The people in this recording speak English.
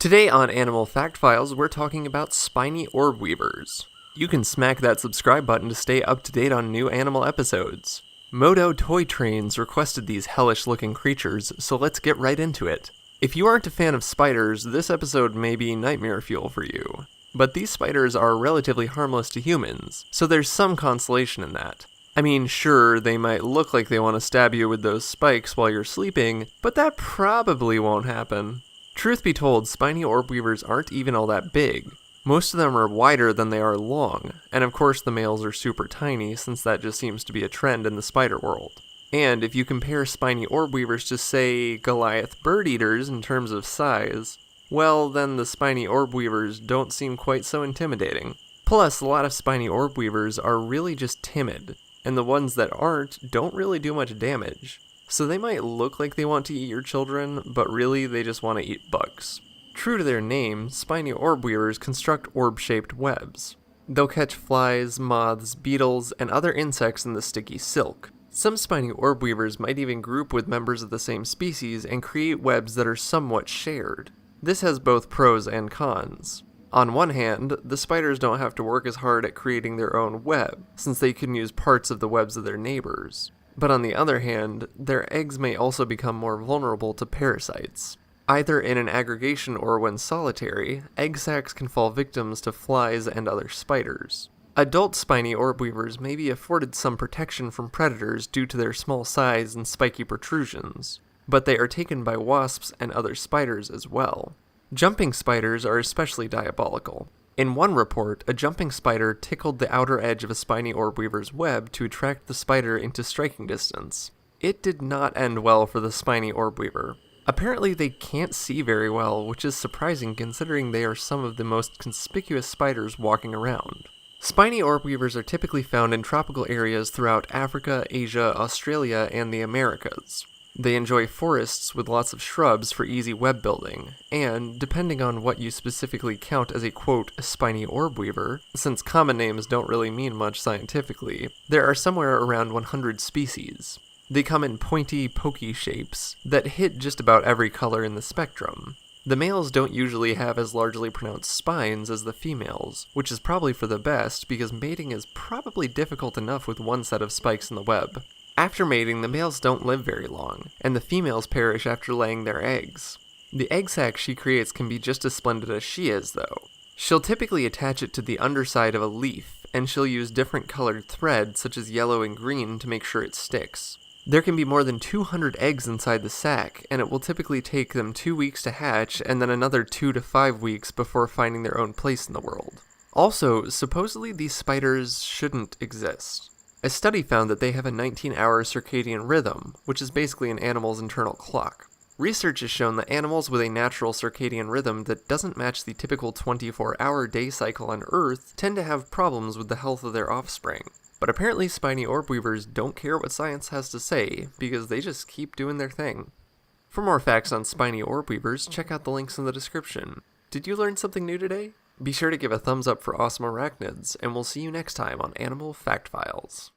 Today on Animal Fact Files, we're talking about spiny orb weavers. You can smack that subscribe button to stay up to date on new animal episodes. Moto Toy Trains requested these hellish-looking creatures, so let's get right into it. If you aren't a fan of spiders, this episode may be nightmare fuel for you. But these spiders are relatively harmless to humans, so there's some consolation in that. I mean, sure, they might look like they want to stab you with those spikes while you're sleeping, but that probably won't happen. Truth be told, spiny orb weavers aren't even all that big. Most of them are wider than they are long, and of course the males are super tiny since that just seems to be a trend in the spider world. And if you compare spiny orb weavers to, say, Goliath bird eaters in terms of size, well, then the spiny orb weavers don't seem quite so intimidating. Plus, a lot of spiny orb weavers are really just timid, and the ones that aren't don't really do much damage. So they might look like they want to eat your children, but really they just want to eat bugs. True to their name, spiny orb weavers construct orb-shaped webs. They'll catch flies, moths, beetles, and other insects in the sticky silk. Some spiny orb weavers might even group with members of the same species and create webs that are somewhat shared. This has both pros and cons. On one hand, the spiders don't have to work as hard at creating their own web, since they can use parts of the webs of their neighbors. But on the other hand, their eggs may also become more vulnerable to parasites. Either in an aggregation or when solitary, egg sacs can fall victims to flies and other spiders. Adult spiny orb weavers may be afforded some protection from predators due to their small size and spiky protrusions, but they are taken by wasps and other spiders as well. Jumping spiders are especially diabolical. In one report, a jumping spider tickled the outer edge of a spiny orb weaver's web to attract the spider into striking distance. It did not end well for the spiny orb weaver. Apparently they can't see very well, which is surprising considering they are some of the most conspicuous spiders walking around. Spiny orb weavers are typically found in tropical areas throughout Africa, Asia, Australia, and the Americas. They enjoy forests with lots of shrubs for easy web building, and, depending on what you specifically count as a quote, spiny orb weaver, since common names don't really mean much scientifically, there are somewhere around 100 species. They come in pointy, pokey shapes that hit just about every color in the spectrum. The males don't usually have as largely pronounced spines as the females, which is probably for the best because mating is probably difficult enough with one set of spikes in the web. After mating, the males don't live very long, and the females perish after laying their eggs. The egg sac she creates can be just as splendid as she is, though. She'll typically attach it to the underside of a leaf, and she'll use different colored thread, such as yellow and green, to make sure it sticks. There can be more than 200 eggs inside the sac, and it will typically take them 2 weeks to hatch, and then another 2 to 5 weeks before finding their own place in the world. Also, supposedly these spiders shouldn't exist. A study found that they have a 19-hour circadian rhythm, which is basically an animal's internal clock. Research has shown that animals with a natural circadian rhythm that doesn't match the typical 24-hour day cycle on Earth tend to have problems with the health of their offspring. But apparently spiny orb weavers don't care what science has to say, because they just keep doing their thing. For more facts on spiny orb weavers, check out the links in the description. Did you learn something new today? Be sure to give a thumbs up for awesome arachnids, and we'll see you next time on Animal Fact Files.